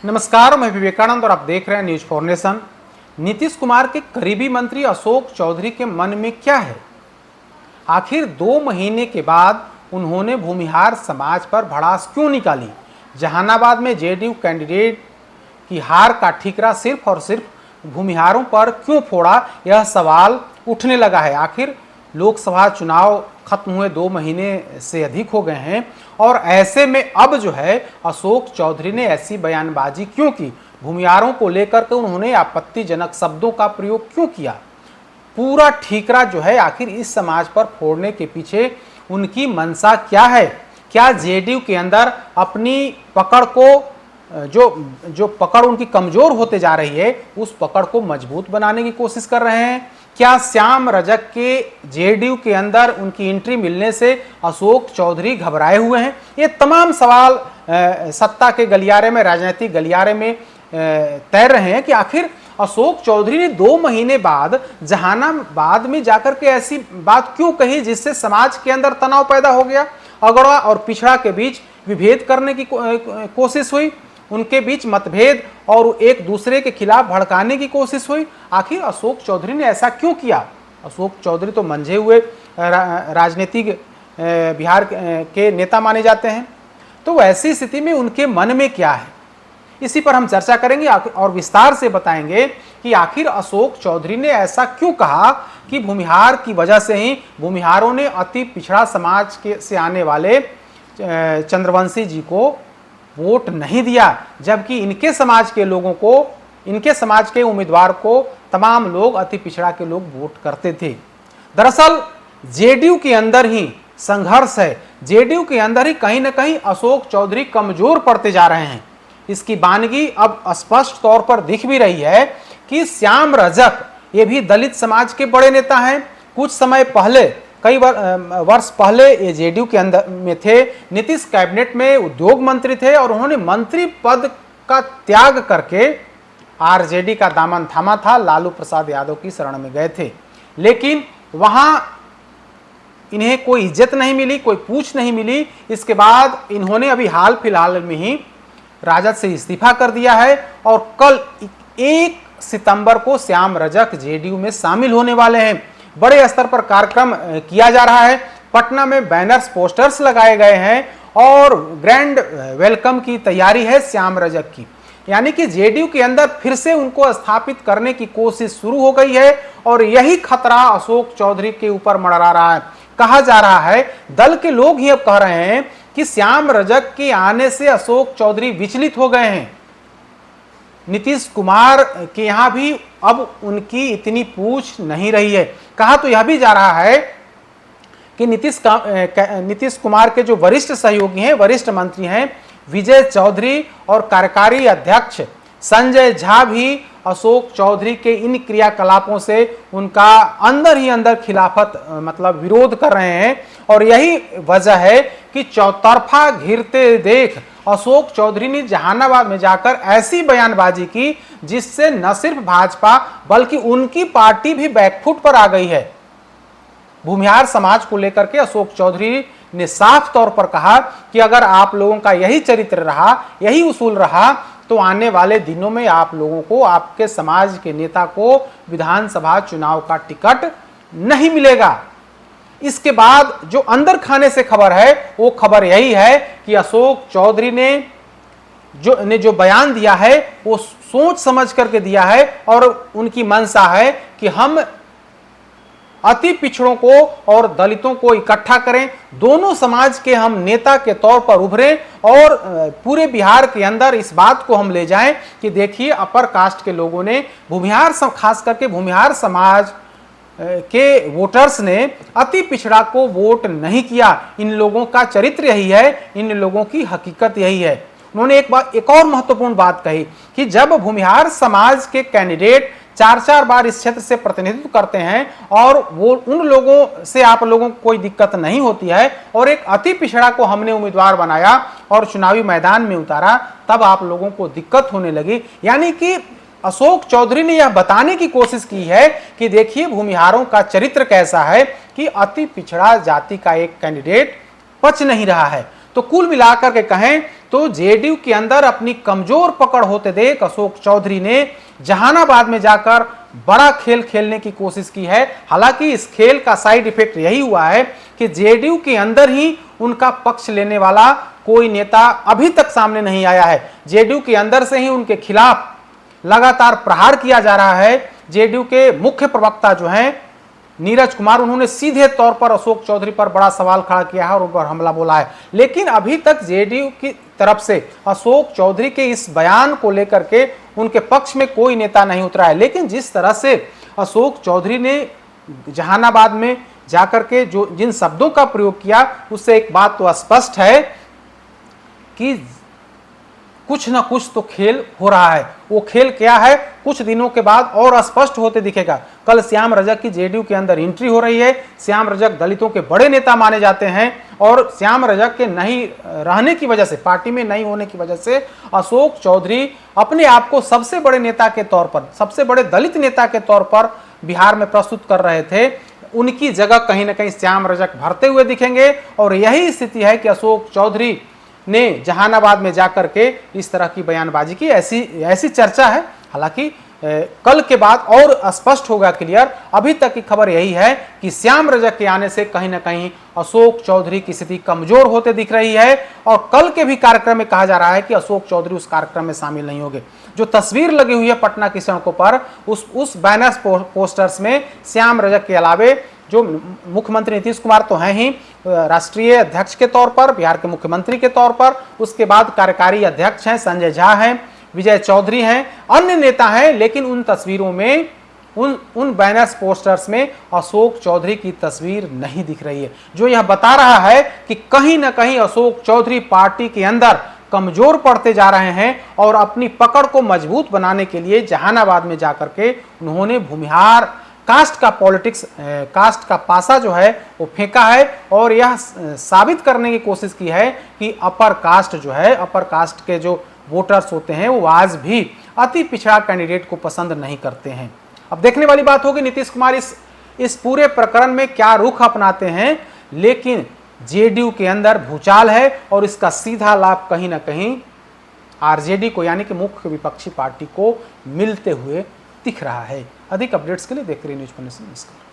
नमस्कार, मैं विवेकानंद और आप देख रहे हैं news for nation. Nitish Kumar के करीबी मंत्री अशोक चौधरी के मन में क्या है? आखिर 2 महीने के बाद उन्होंने भूमिहार समाज पर भड़ास क्यों निकाली? जहानाबाद में जेडीयू कैंडिडेट की हार का ठीकरा सिर्फ और सिर्फ भूमिहारों पर क्यों फोड़ा, यह सवाल उठने लगा है। आखिर लोकसभा चुनाव खत्म हुए 2 महीने से अधिक हो गए हैं और ऐसे में अब जो है अशोक चौधरी ने ऐसी बयानबाजी क्यों की? भूमिहारों को लेकर के उन्होंने आपत्तिजनक शब्दों का प्रयोग क्यों किया? पूरा ठीकरा जो है आखिर इस समाज पर फोड़ने के पीछे उनकी मंशा क्या है? क्या जेडीयू के अंदर अपनी पकड़ को जो पकड़ उनकी कमजोर होते जा रही है, उस पकड़ को मजबूत बनाने की कोशिश कर रहे हैं? क्या श्याम रजक के जेडीयू के अंदर उनकी एंट्री मिलने से अशोक चौधरी घबराए हुए हैं? ये तमाम सवाल सत्ता के गलियारे में, राजनीतिक गलियारे में तैर रहे हैं कि आखिर अशोक चौधरी ने 2 महीने बाद जहानाबाद में जाकर के ऐसी बात क्यों कही जिससे समाज के अंदर तनाव पैदा हो गया, अगड़ा और पिछड़ा के बीच विभेद करने की कोशिश हुई, उनके बीच मतभेद और एक दूसरे के खिलाफ भड़काने की कोशिश हुई। आखिर अशोक चौधरी ने ऐसा क्यों किया? अशोक चौधरी तो मंझे हुए राजनीतिक बिहार के नेता माने जाते हैं, तो ऐसी स्थिति में उनके मन में क्या है, इसी पर हम चर्चा करेंगे और विस्तार से बताएंगे कि आखिर अशोक चौधरी ने ऐसा क्यों कहा कि भूमिहार की वजह से ही भूमिहारों ने अति पिछड़ा समाज से आने वाले चंद्रवंशी जी को वोट नहीं दिया, जबकि इनके समाज के लोगों को, इनके समाज के उम्मीदवार को तमाम लोग, अति पिछड़ा के लोग वोट करते थे। दरअसल जेडीयू के अंदर ही संघर्ष है, जेडीयू के अंदर ही कहीं ना कहीं अशोक चौधरी कमजोर पड़ते जा रहे हैं। इसकी बानगी अब स्पष्ट तौर पर दिख भी रही है कि श्याम रजक ये भी दलित समाज के बड़े नेता हैं। कुछ समय पहले, कई वर्ष पहले ये जेडीयू के अंदर में थे, नीतीश कैबिनेट में उद्योग मंत्री थे और उन्होंने मंत्री पद का त्याग करके आरजेडी का दामन थामा था, लालू प्रसाद यादव की शरण में गए थे। लेकिन वहां इन्हें कोई इज्जत नहीं मिली, कोई पूछ नहीं मिली। इसके बाद इन्होंने अभी हाल फिलहाल में ही राजद से इस्तीफा कर दिया है और कल 1 सितंबर को श्याम रजक जेडीयू में शामिल होने वाले हैं। बड़े स्तर पर कार्यक्रम किया जा रहा है, पटना में बैनर्स, पोस्टर्स लगाए गए हैं और ग्रैंड वेलकम की तैयारी है श्याम रजक की। यानी कि जेडीयू के अंदर फिर से उनको स्थापित करने की कोशिश शुरू हो गई है और यही खतरा अशोक चौधरी के ऊपर मंडरा रहा है। कहा जा रहा है, दल के लोग ही अब कह रहे हैं कि श्याम रजक के आने से अशोक चौधरी विचलित हो गए हैं। नीतीश कुमार के यहां भी अब उनकी इतनी पूछ नहीं रही है। कहा तो यह भी जा रहा है कि नीतीश कुमार के जो वरिष्ठ सहयोगी हैं, वरिष्ठ मंत्री हैं, विजय चौधरी और कार्यकारी अध्यक्ष संजय झा भी अशोक चौधरी के इन क्रियाकलापों से उनका अंदर ही अंदर खिलाफत मतलब विरोध कर रहे हैं। और यही वजह है कि चौतरफा घिरते देख अशोक चौधरी ने जहानाबाद में जाकर ऐसी बयानबाजी की जिससे न सिर्फ भाजपा बल्कि उनकी पार्टी भी बैकफुट पर आ गई है। भूमिहार समाज को लेकर के अशोक चौधरी ने साफ तौर पर कहा कि अगर आप लोगों का यही चरित्र रहा, यही उसूल रहा, तो आने वाले दिनों में आप लोगों को, आपके समाज के नेता को विधानसभा चुनाव का टिकट नहीं मिलेगा। इसके बाद जो अंदर खाने से खबर है, वो खबर यही है कि अशोक चौधरी ने जो बयान दिया है वो सोच समझ करके दिया है और उनकी मंशा है कि हम अति पिछड़ों को और दलितों को इकट्ठा करें, दोनों समाज के हम नेता के तौर पर उभरें और पूरे बिहार के अंदर इस बात को हम ले जाएं कि देखिए अपर कास्ट के लोगों ने, भूमिहार, खास करके भूमिहार समाज के वोटर्स ने अति पिछड़ा को वोट नहीं किया। इन लोगों का चरित्र यही है, इन लोगों की हकीकत यही है। उन्होंने एक और महत्वपूर्ण बात कही कि जब भूमिहार समाज के कैंडिडेट 4-4 बार इस क्षेत्र से प्रतिनिधित्व करते हैं और वो उन लोगों से आप लोगों को कोई दिक्कत नहीं होती है और एक अति पिछड़ा को हमने उम्मीदवार बनाया और चुनावी मैदान में उतारा, तब आप लोगों को दिक्कत होने लगी। यानी कि अशोक चौधरी ने यह बताने की कोशिश की है कि देखिए भूमिहारों का चरित्र कैसा है कि अति पिछड़ा जाति का एक कैंडिडेट पच नहीं रहा है। तो कुल मिलाकर के कहें तो जेडीयू के अंदर अपनी कमजोर पकड़ होते देख अशोक चौधरी ने जहानाबाद में जाकर बड़ा खेल खेलने की कोशिश की है। हालांकि इस खेल का साइड इफेक्ट यही हुआ है कि जेडीयू के अंदर ही उनका पक्ष लेने वाला कोई नेता अभी तक सामने नहीं आया है। जेडीयू के अंदर से ही उनके खिलाफ लगातार प्रहार किया जा रहा है। जेडीयू के मुख्य प्रवक्ता जो हैं नीरज कुमार, उन्होंने सीधे तौर पर अशोक चौधरी पर बड़ा सवाल खड़ा किया है और उन पर हमला बोला है। लेकिन अभी तक जेडीयू की तरफ से अशोक चौधरी के इस बयान को लेकर के उनके पक्ष में कोई नेता नहीं उतरा है। लेकिन जिस तरह से अशोक चौधरी ने जहानाबाद में जाकर के जो जिन शब्दों का प्रयोग किया, उससे एक बात तो स्पष्ट है कि कुछ ना कुछ तो खेल हो रहा है। वो खेल क्या है, कुछ दिनों के बाद और स्पष्ट होते दिखेगा। कल श्याम रजक की जेडीयू के अंदर एंट्री हो रही है। श्याम रजक दलितों के बड़े नेता माने जाते हैं और श्याम रजक के नहीं रहने की वजह से, पार्टी में नहीं होने की वजह से अशोक चौधरी अपने आप को सबसे बड़े नेता के तौर पर, सबसे बड़े दलित नेता के तौर पर बिहार में प्रस्तुत कर रहे थे। उनकी जगह कहीं ना कहीं श्याम रजक भरते हुए दिखेंगे और यही स्थिति है कि अशोक चौधरी ने जहानाबाद में जाकर के इस तरह की बयानबाजी की, ऐसी चर्चा है। हालांकि कल के बाद और स्पष्ट होगा, क्लियर। अभी तक की खबर यही है कि श्याम रजक के आने से कहीं ना कहीं अशोक चौधरी की स्थिति कमजोर होते दिख रही है और कल के भी कार्यक्रम में कहा जा रहा है कि अशोक चौधरी उस कार्यक्रम में शामिल नहीं होंगे। जो तस्वीर लगी हुई है पटना की सड़कों पर, उस बैनर्स पोस्टर्स में श्याम रजक के अलावे जो मुख्यमंत्री नीतीश कुमार तो हैं ही राष्ट्रीय अध्यक्ष के तौर पर, बिहार के मुख्यमंत्री के तौर पर, उसके बाद कार्यकारी अध्यक्ष हैं संजय झा हैं, विजय चौधरी हैं, अन्य नेता हैं। लेकिन उन तस्वीरों में, उन बैनर्स पोस्टर्स में अशोक चौधरी की तस्वीर नहीं दिख रही है, जो यह बता रहा है कि कहीं ना कहीं अशोक चौधरी पार्टी के अंदर कमजोर पड़ते जा रहे हैं और अपनी पकड़ को मजबूत बनाने के लिए जहानाबाद में जाकर के उन्होंने भूमिहार कास्ट का पॉलिटिक्स, कास्ट का पासा जो है वो फेंका है और यह साबित करने की कोशिश की है कि अपर कास्ट जो है, अपर कास्ट के जो वोटर्स होते हैं वो आज भी अति पिछड़ा कैंडिडेट को पसंद नहीं करते हैं। अब देखने वाली बात होगी नीतीश कुमार इस पूरे प्रकरण में क्या रुख अपनाते हैं। लेकिन जेडीयू के अंदर भूचाल है और इसका सीधा लाभ कहीं ना कहीं आरजेडी को, यानी कि मुख्य विपक्षी पार्टी को मिलते हुए दिख रहा है। अधिक अपडेट्स के लिए देखते रहिए न्यूज़ 24 नमस्कार।